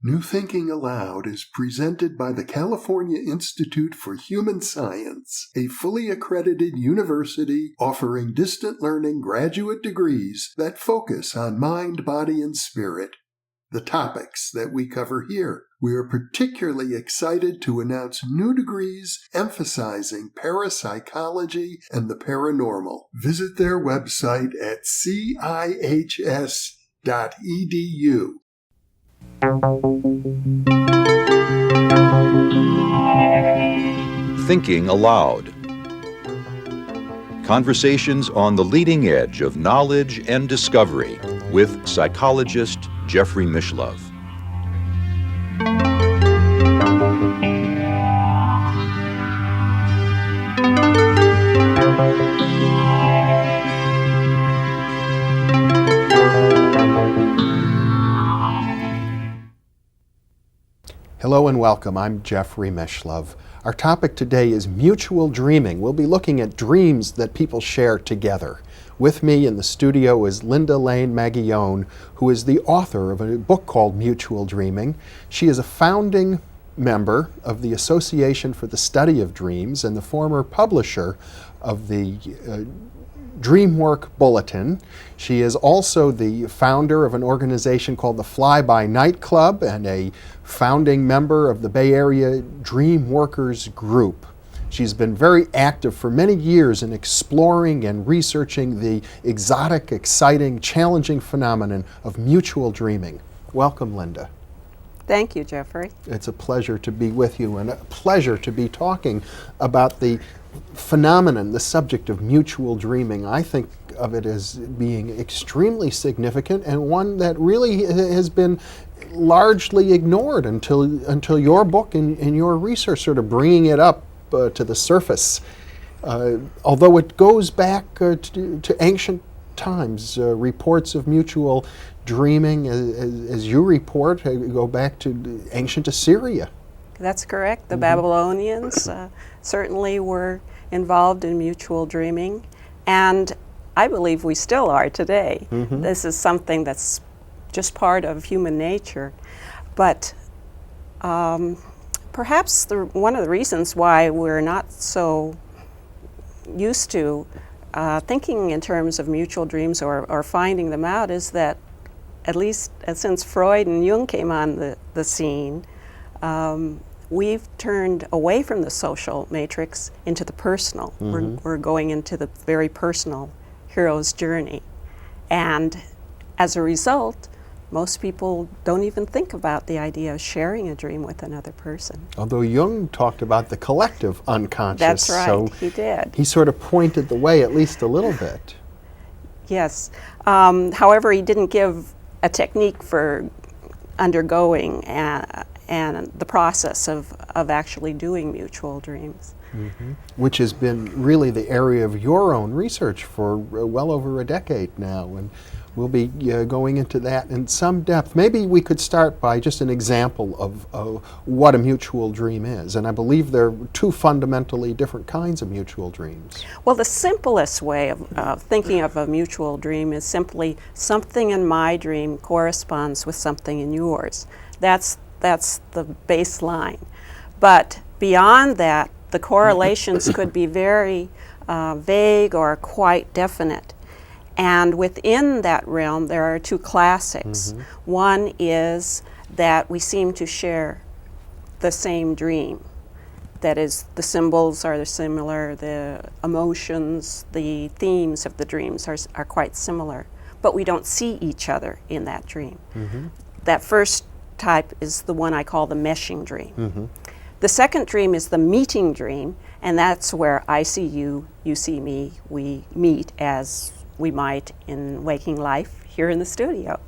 New Thinking Aloud is presented by the California Institute for Human Science, a fully accredited university offering distant learning graduate degrees that focus on mind, body, and spirit. The topics that we cover here. We are particularly excited to announce new degrees emphasizing parapsychology and the paranormal. Visit their website at cihs.edu. Thinking Aloud. Conversations on the leading edge of knowledge and discovery with psychologist Jeffrey Mishlove. Hello and welcome. I'm Jeffrey Mishlove. Our topic today is mutual dreaming. We'll be looking at dreams that people share together. With me in the studio is Lane Magallón, who is the author of a book called Mutual Dreaming. She is a founding member of the Association for the Study of Dreams and the former publisher of the dreamwork bulletin. She is also the founder of an organization called the Fly By Night Club and a founding member of the Bay Area Dream Workers Group. She's been very active for many years in exploring and researching the exotic, exciting, challenging phenomenon of mutual dreaming. Welcome, Linda. Thank you, Jeffrey. It's a pleasure to be with you and a pleasure to be talking about the phenomenon, the subject of mutual dreaming. I think of it as being extremely significant and one that really has been largely ignored until your book and your research sort of bringing it up to the surface. Although it goes back to ancient times, reports of mutual dreaming, as you report, go back to ancient Assyria. That's correct. The Babylonians certainly were involved in mutual dreaming, and I believe we still are today. This is something that's just part of human nature. But perhaps one of the reasons why we're not so used to thinking in terms of mutual dreams or finding them out is that, at least since Freud and Jung came on the scene, we've turned away from the social matrix into the personal. We're going into the very personal hero's journey. And as a result, most people don't even think about the idea of sharing a dream with another person. Although Jung talked about the collective unconscious. That's right, so he did. He sort of pointed the way at least a little bit. Yes. However, he didn't give a technique for undergoing and the process of actually doing mutual dreams. Which has been really the area of your own research for well over a decade now, and we'll be going into that in some depth. Maybe we could start by just an example of what a mutual dream is, and I believe there are two fundamentally different kinds of mutual dreams. Well, the simplest way of thinking of a mutual dream is simply something in my dream corresponds with something in yours. That's the baseline. But beyond that, the correlations could be very vague or quite definite. And within that realm, there are two classics. One is that we seem to share the same dream. That is, the symbols are similar, the emotions, the themes of the dreams are quite similar, but we don't see each other in that dream. That first type is the one I call the meshing dream. The second dream is the meeting dream, and that's where I see you, you see me, we meet as we might in waking life here in the studio.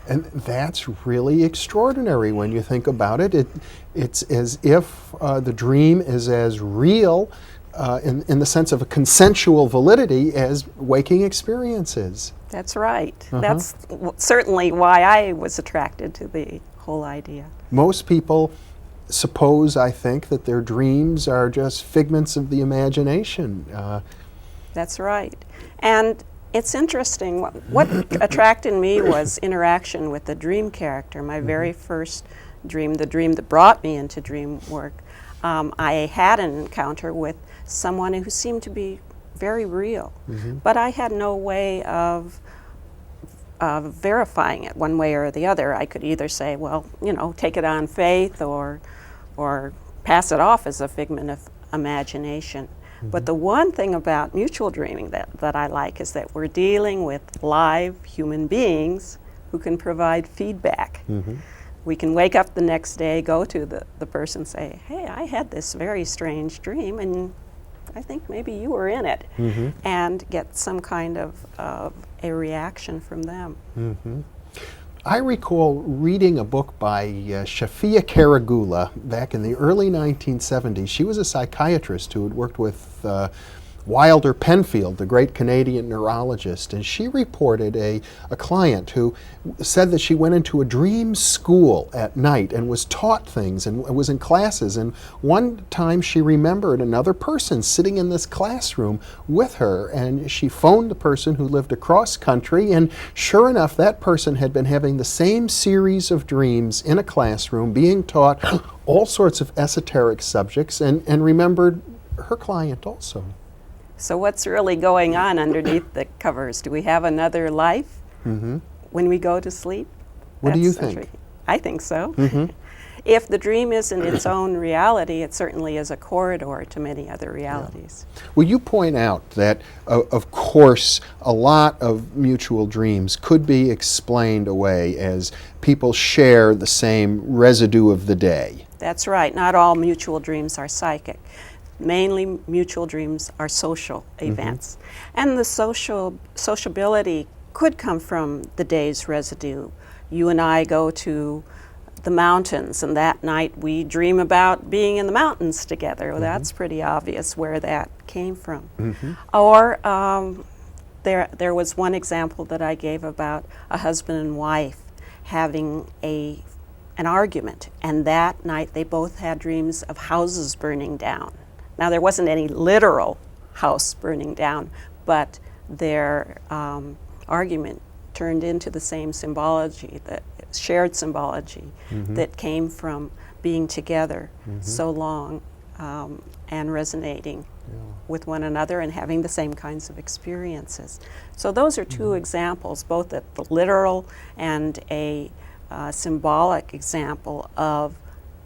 And that's really extraordinary when you think about it. It's as if the dream is as real in the sense of a consensual validity as waking experience is. That's right. That's certainly why I was attracted to the whole idea. Most people suppose, I think, that their dreams are just figments of the imagination. That's right. And It's interesting. What attracted me was interaction with the dream character. My very first dream, the dream that brought me into dream work, I had an encounter with someone who seemed to be very real, but I had no way of verifying it one way or the other. I could either say, well, take it on faith, or pass it off as a figment of imagination. But the one thing about mutual dreaming that I like is that we're dealing with live human beings who can provide feedback. We can wake up the next day, go to the person, say, hey, I had this very strange dream, and I think maybe you were in it, and get some kind of a reaction from them. I recall reading a book by Shafia Karagula back in the early 1970s. She was a psychiatrist who had worked with Wilder Penfield, the great Canadian neurologist, and she reported a client who said that she went into a dream school at night and was taught things and was in classes, and one time she remembered another person sitting in this classroom with her, and she phoned the person who lived across country, and sure enough, that person had been having the same series of dreams in a classroom, being taught all sorts of esoteric subjects, and remembered her client also. So what's really going on underneath the covers? Do we have another life when we go to sleep? What do you think? I think so. If the dream isn't its own reality, it certainly is a corridor to many other realities. Well, you point out that, of course, a lot of mutual dreams could be explained away as people share the same residue of the day. That's right. Not all mutual dreams are psychic. Mainly mutual dreams are social events. And the sociability could come from the day's residue. You and I go to the mountains, and that night we dream about being in the mountains together. Well, that's pretty obvious where that came from. Or there was one example that I gave about a husband and wife having an argument, and that night they both had dreams of houses burning down. Now, there wasn't any literal house burning down, but their argument turned into the same symbology, the shared symbology that came from being together so long and resonating with one another and having the same kinds of experiences. So those are two examples, both the literal and a symbolic example of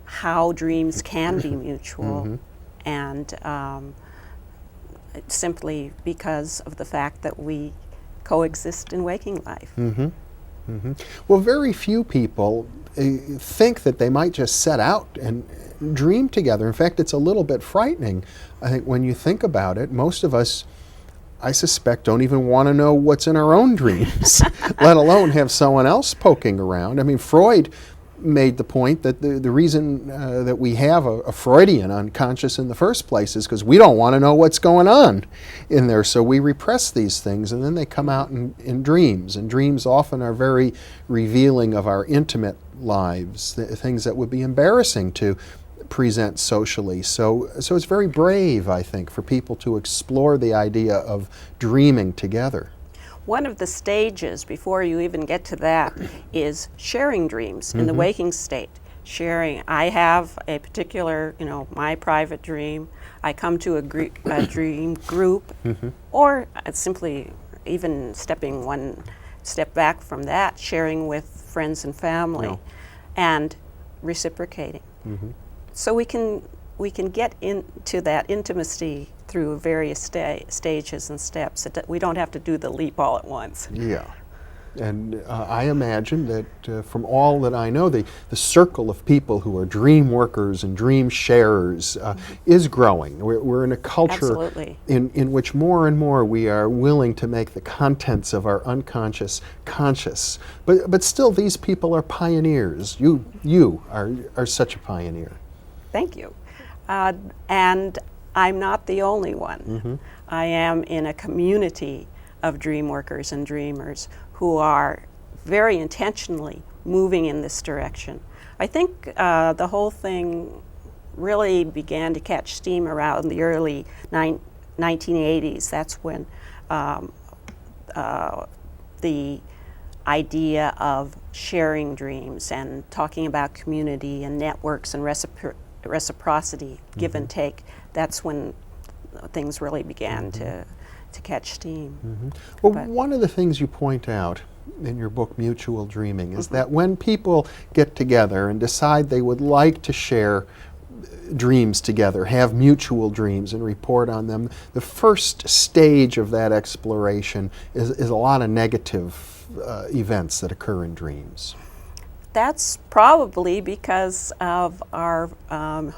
how dreams can be mutual. And simply because of the fact that we coexist in waking life. Well, very few people think that they might just set out and dream together. In fact, it's a little bit frightening. I think when you think about it, most of us, I suspect, don't even want to know what's in our own dreams, let alone have someone else poking around. I mean, Freud made the point that the reason that we have a Freudian unconscious in the first place is because we don't want to know what's going on in there, so we repress these things, and then they come out in dreams, and dreams often are very revealing of our intimate lives, things that would be embarrassing to present socially. So it's very brave, I think, for people to explore the idea of dreaming together. One of the stages before you even get to that is sharing dreams in the waking state. Sharing, I have a particular, my private dream. I come to a dream group, or simply even stepping one step back from that, sharing with friends and family, and reciprocating. So we can get into that intimacy through various stages and steps. We don't have to do the leap all at once. Yeah. And I imagine that from all that I know, the circle of people who are dream workers and dream sharers is growing. We're in a culture in which more and more we are willing to make the contents of our unconscious conscious. But still, these people are pioneers. You are such a pioneer. Thank you. And I'm not the only one. I am in a community of dream workers and dreamers who are very intentionally moving in this direction. I think the whole thing really began to catch steam around the early 1980s. That's when the idea of sharing dreams and talking about community and networks and reciprocity, give and take, that's when things really began to catch steam. Well, one of the things you point out in your book, Mutual Dreaming, is that when people get together and decide they would like to share dreams together, have mutual dreams and report on them, the first stage of that exploration is a lot of negative events that occur in dreams. That's probably because of our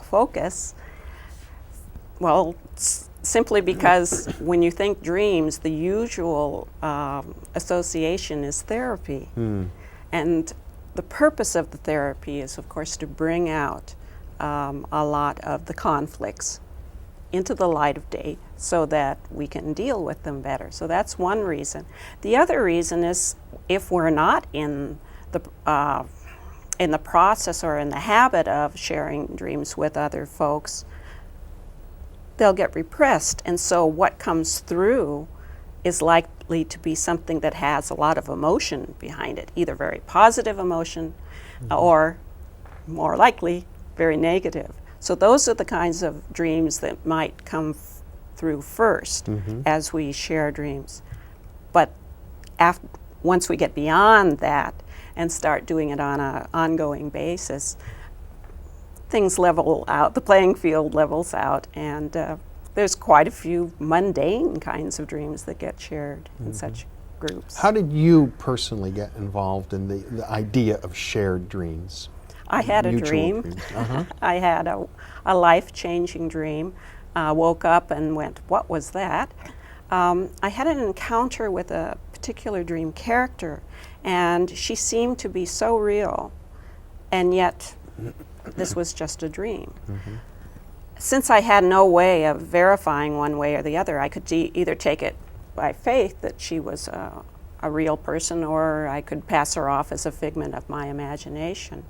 focus. Well, simply because when you think dreams, the usual association is therapy. And the purpose of the therapy is, of course, to bring out a lot of the conflicts into the light of day so that we can deal with them better. So that's one reason. The other reason is if we're not in the process or in the habit of sharing dreams with other folks, they'll get repressed. And so what comes through is likely to be something that has a lot of emotion behind it, either very positive emotion or, more likely, very negative. So those are the kinds of dreams that might come through first as we share dreams. But once we get beyond that and start doing it on an ongoing basis, things level out, the playing field levels out, and there's quite a few mundane kinds of dreams that get shared in such groups. How did you personally get involved in the idea of shared dreams? I had a dream. I had a life-changing dream. Woke up and went, what was that? I had an encounter with a particular dream character, and she seemed to be so real, and yet this was just a dream. Since I had no way of verifying one way or the other, I could either take it by faith that she was a real person, or I could pass her off as a figment of my imagination.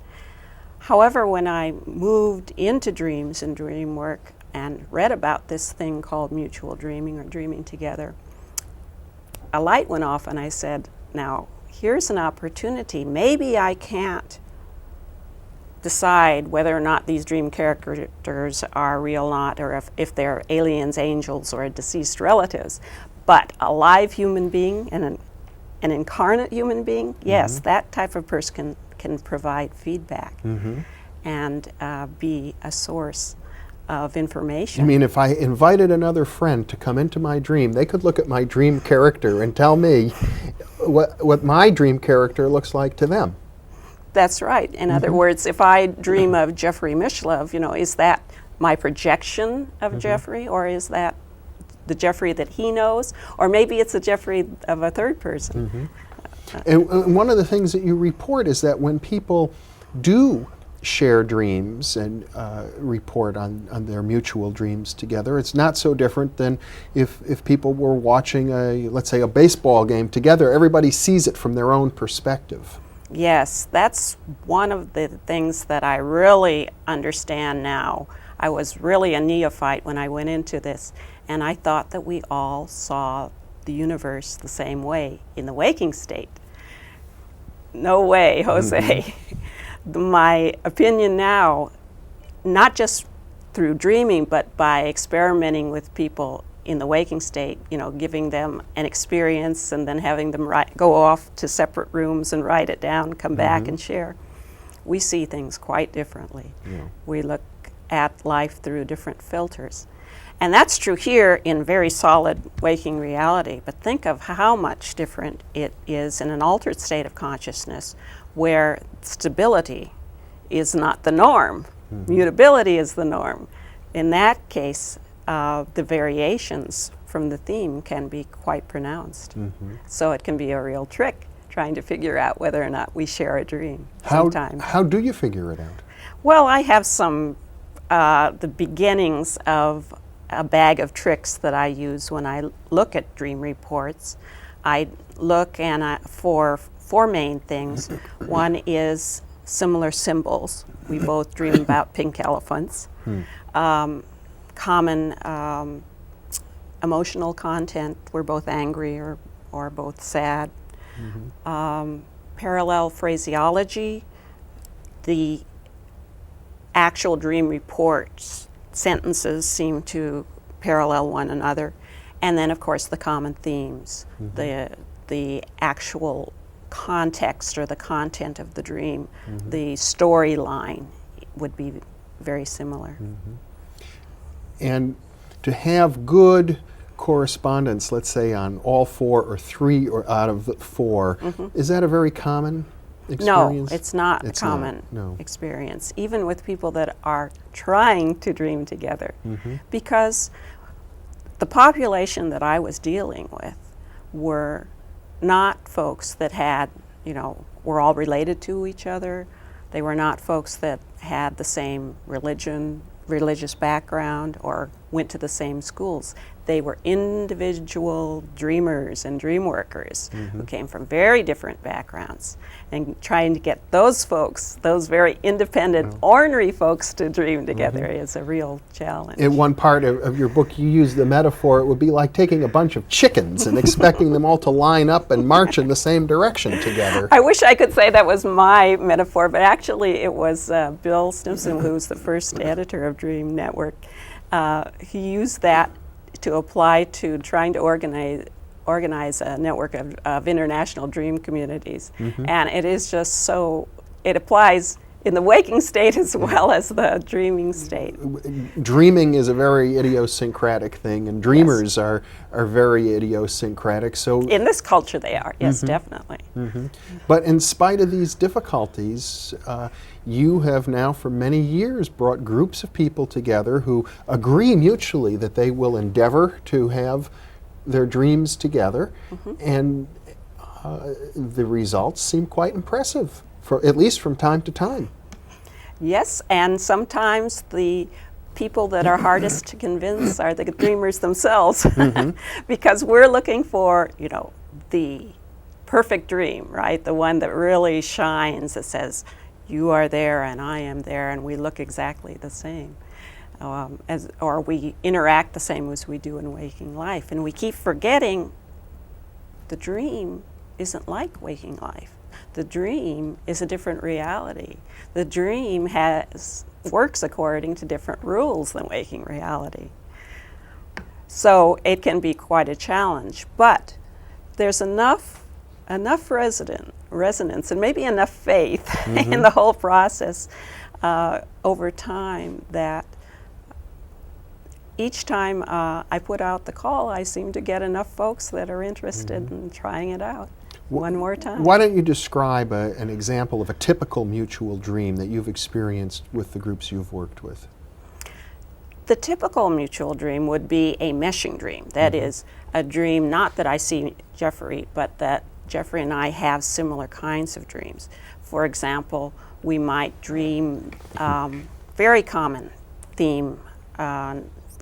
However, when I moved into dreams and dream work and read about this thing called mutual dreaming or dreaming together, a light went off and I said, now, here's an opportunity. Maybe I can't decide whether or not these dream characters are real or not, or if they're aliens, angels, or deceased relatives. But a live human being and an incarnate human being, yes, that type of person can provide feedback and be a source of information. I mean, if I invited another friend to come into my dream, they could look at my dream character and tell me what my dream character looks like to them. That's right. In other words, if I dream of Jeffrey Mishlove, is that my projection of Jeffrey, or is that the Jeffrey that he knows? Or maybe it's a Jeffrey of a third person. And one of the things that you report is that when people do share dreams and report on their mutual dreams together, it's not so different than if people were watching let's say a baseball game together. Everybody sees it from their own perspective. Yes, that's one of the things that I really understand now. I was really a neophyte when I went into this, and I thought that we all saw the universe the same way in the waking state. No way, Jose. My opinion now, not just through dreaming, but by experimenting with people in the waking state, giving them an experience and then having them go off to separate rooms and write it down, come back and share. We see things quite differently. We look at life through different filters. And that's true here in very solid waking reality, but think of how much different it is in an altered state of consciousness where stability is not the norm. Mutability is the norm. In that case, the variations from the theme can be quite pronounced. So it can be a real trick trying to figure out whether or not we share a dream sometimes. How do you figure it out? Well, I have some, the beginnings of a bag of tricks that I use when I look at dream reports. I look for four main things. One is similar symbols. We both dream about pink elephants. Common emotional content. We're both angry or or both sad. Parallel phraseology, the actual dream reports, sentences seem to parallel one another. And then, of course, the common themes, the actual context or the content of the dream, the storyline would be very similar. And to have good correspondence, let's say on all four or three or out of the four, is that a very common experience? No, it's not a common experience, even with people that are trying to dream together. Because the population that I was dealing with were not folks that had, were all related to each other. They were not folks that had the same religious background or went to the same schools. They were individual dreamers and dream workers who came from very different backgrounds. And trying to get those folks, those very independent, ornery folks, to dream together is a real challenge. In one part of your book, you use the metaphor, it would be like taking a bunch of chickens and expecting them all to line up and march in the same direction together. I wish I could say that was my metaphor, but actually it was Bill Stimson, who was the first editor of Dream Network. He used that to apply to trying to organize a network of international dream communities. And it is just so, it applies in the waking state as well as the dreaming state. Dreaming is a very idiosyncratic thing, and dreamers are very idiosyncratic. So in this culture they are, yes, definitely. But in spite of these difficulties, you have now for many years brought groups of people together who agree mutually that they will endeavor to have their dreams together, and the results seem quite impressive, at least from time to time. Yes, and sometimes the people that are hardest to convince are the dreamers themselves, because we're looking for, the perfect dream, right? The one that really shines, that says, you are there and I am there and we look exactly the same. Or we interact the same as we do in waking life. And we keep forgetting the dream isn't like waking life. The dream is a different reality. The dream works according to different rules than waking reality. So it can be quite a challenge, but there's enough resonance and maybe enough faith in the whole process over time that each time I put out the call, I seem to get enough folks that are interested in trying it out one more time. Why don't you describe an example of a typical mutual dream that you've experienced with the groups you've worked with? The typical mutual dream would be a meshing dream. That is a dream not that I see Jeffrey, but that Jeffrey and I have similar kinds of dreams. For example, we might dream, very common theme,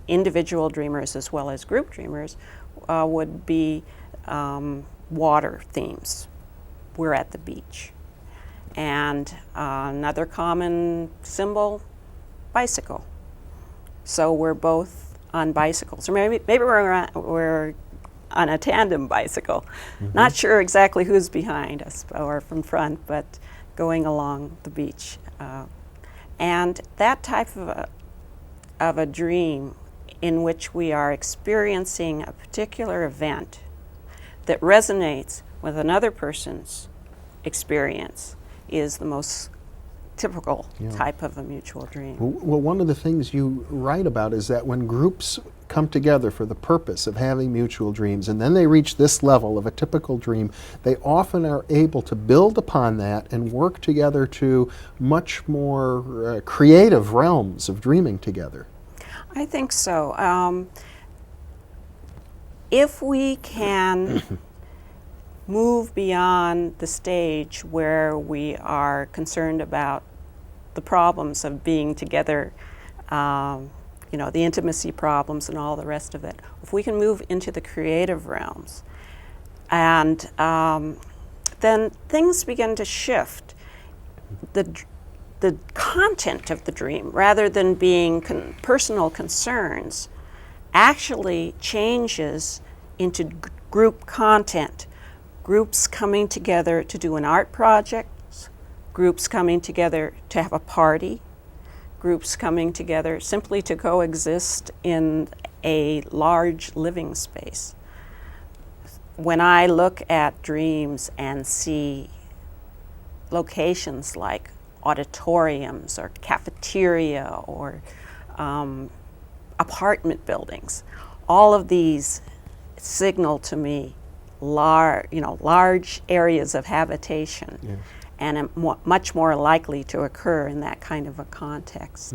individual dreamers as well as group dreamers would be water themes. We're at the beach. And another common symbol, bicycle. So we're both on bicycles, or maybe we're on a tandem bicycle. Not sure exactly who's behind us or from front, but going along the beach. And that type of a dream in which we are experiencing a particular event that resonates with another person's experience is the most typical type of a mutual dream. Well, one of the things you write about is that when groups come together for the purpose of having mutual dreams, and then they reach this level of a typical dream, they often are able to build upon that and work together to much more creative realms of dreaming together. I think so. If we can move beyond the stage where we are concerned about the problems of being together, the intimacy problems and all the rest of it, if we can move into the creative realms, and then things begin to shift. The content of the dream, rather than being personal concerns, actually changes into group content, groups coming together to do an art project, groups coming together to have a party, groups coming together simply to coexist in a large living space. When I look at dreams and see locations like auditoriums or cafeteria or apartment buildings, all of these signal to me large areas of habitation. Yes. And much more likely to occur in that kind of a context.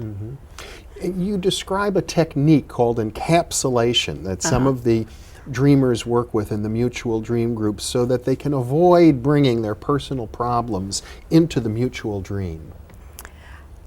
You describe a technique called encapsulation that some of the dreamers work with in the mutual dream groups so that they can avoid bringing their personal problems into the mutual dream.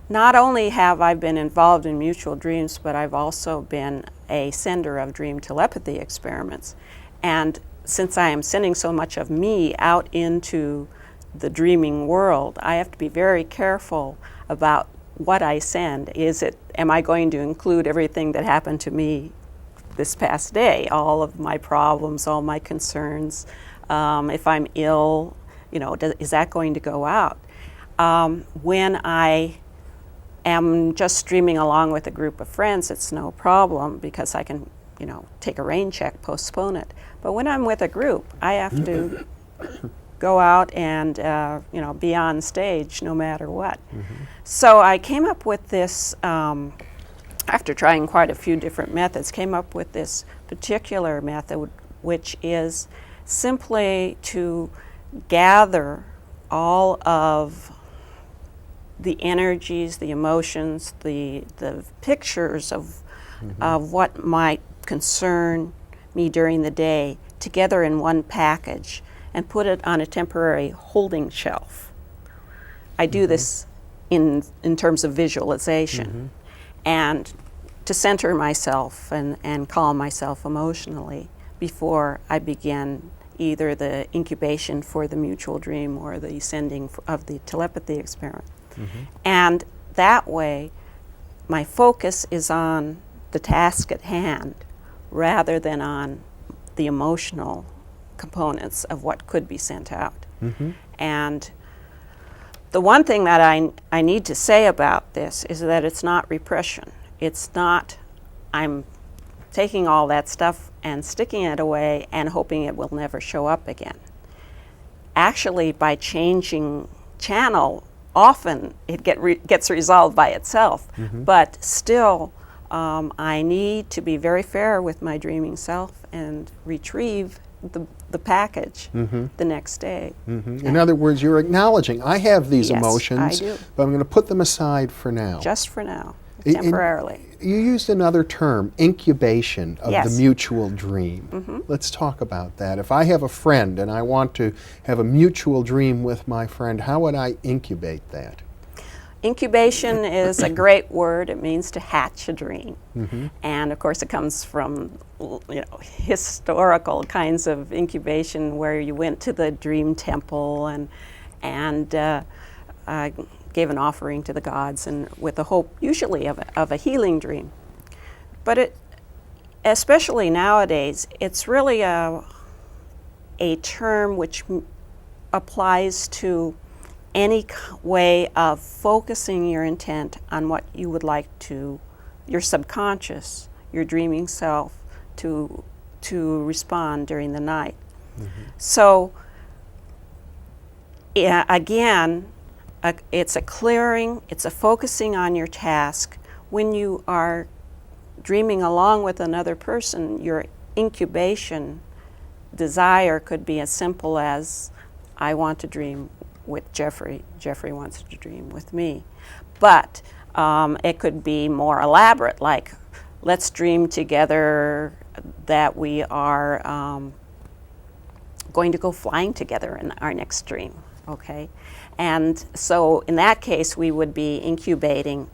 Not only have I been involved in mutual dreams, but I've also been a sender of dream telepathy experiments. And since I am sending so much of me out into the dreaming world, I have to be very careful about what I send. Am I going to include everything that happened to me this past day, all of my problems, all my concerns? If I'm ill, is that going to go out? When I am just dreaming along with a group of friends, it's no problem because I can, take a rain check, postpone it. But when I'm with a group, I have to go out and be on stage no matter what. So I came up with this, after trying quite a few different methods, came up with this particular method, which is simply to gather all of the energies, the emotions, the pictures of what might concern me during the day together in one package and put it on a temporary holding shelf. I do this in terms of visualization and to center myself and calm myself emotionally before I begin either the incubation for the mutual dream or the sending of the telepathy experiment. And that way, my focus is on the task at hand rather than on the emotional components of what could be sent out. And the one thing that I need to say about this is that it's not repression. It's not, I'm taking all that stuff and sticking it away and hoping it will never show up again. Actually, by changing channel, often it gets resolved by itself, but still I need to be very fair with my dreaming self and retrieve the package the next day. In other words, you're acknowledging, I have these Yes, emotions, I do. but I'm going to put them aside for now. Just for now, And temporarily. you used another term, incubation of the Yes. mutual dream. Let's talk about that. If I have a friend and I want to have a mutual dream with my friend, how would I incubate that? Incubation is a great word. It means to hatch a dream. And of course it comes from historical kinds of incubation where you went to the dream temple and gave an offering to the gods and with the hope usually of a healing dream. But especially nowadays, it's really a term which applies to any way of focusing your intent on what you would like your subconscious, your dreaming self, to respond during the night. So, again, it's a clearing, it's a focusing on your task. When you are dreaming along with another person, your incubation desire could be as simple as, I want to dream with Jeffrey, Jeffrey wants to dream with me. But it could be more elaborate, like, let's dream together that we are going to go flying together in our next dream, okay? And so in that case, we would be incubating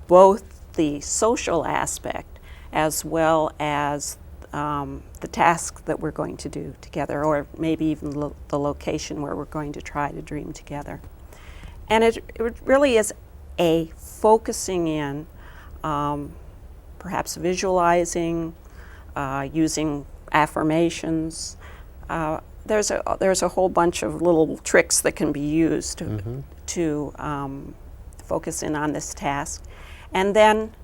both the social aspect as well as the task that we're going to do together, or maybe even the location where we're going to try to dream together. And it really is a focusing in, perhaps visualizing, using affirmations, there's a whole bunch of little tricks that can be used to focus in on this task. And then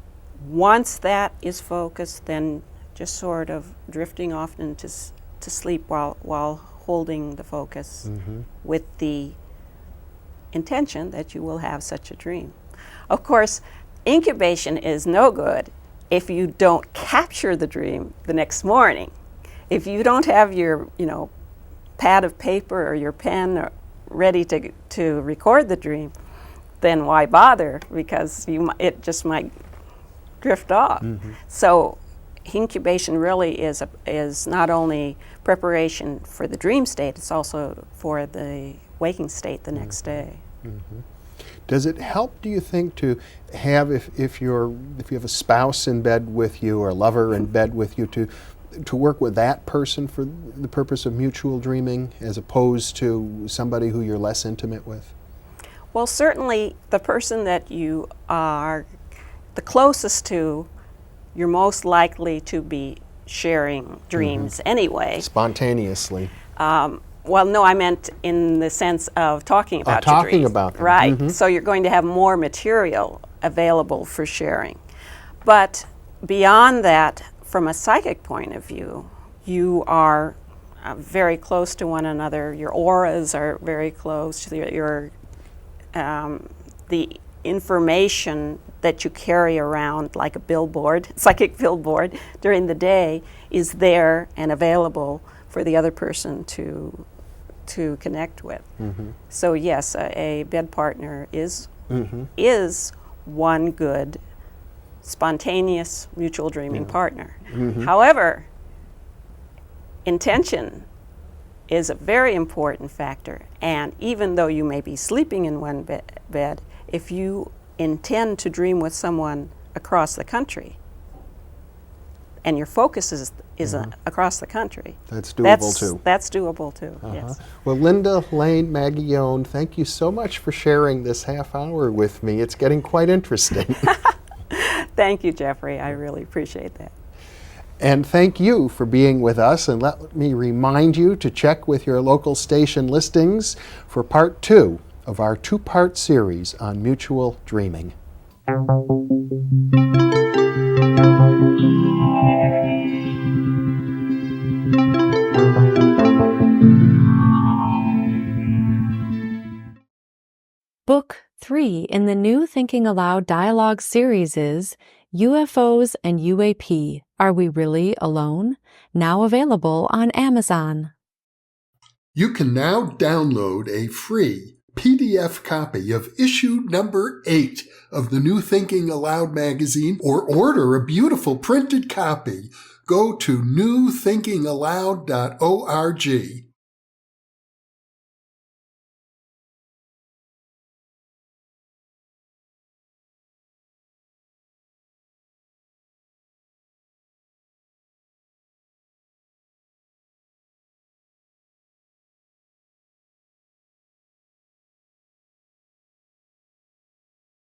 once that is focused, then just sort of drifting off into to sleep while holding the focus with the intention that you will have such a dream. Of course, incubation is no good if you don't capture the dream the next morning. If you don't have your, pad of paper or your pen ready to record the dream, then why bother? Because it just might drift off. So incubation really is not only preparation for the dream state, it's also for the waking state the next day. Does it help, do you think, to have, if you have a spouse in bed with you or a lover in bed with you, to work with that person for the purpose of mutual dreaming as opposed to somebody who you're less intimate with? Well, certainly the person that you are the closest to, you're most likely to be sharing dreams anyway. Spontaneously. Well, no, I meant in the sense of talking about your talking dreams. about them. Right. So you're going to have more material available for sharing. But beyond that, from a psychic point of view, you are very close to one another. Your auras are very close. The information that you carry around like a billboard, psychic billboard, during the day is there and available for the other person to connect with. So yes, a bed partner is one good spontaneous mutual dreaming partner. However, intention is a very important factor, and even though you may be sleeping in one bed, if you intend to dream with someone across the country and your focus is across the country, that's doable too. That's doable too, yes. Well, Linda Lane Magallón, thank you so much for sharing this half hour with me. It's getting quite interesting. Thank you, Jeffrey. I really appreciate that. And thank you for being with us. And let me remind you to check with your local station listings for part 2 of our 2-part series on mutual dreaming. Book 3 in the new Thinking Aloud dialogue series is UFOs and UAP, Are We Really Alone? Now available on Amazon. You can now download a free PDF copy of issue number 8 of the New Thinking Aloud magazine or order a beautiful printed copy. Go to newthinkingaloud.org.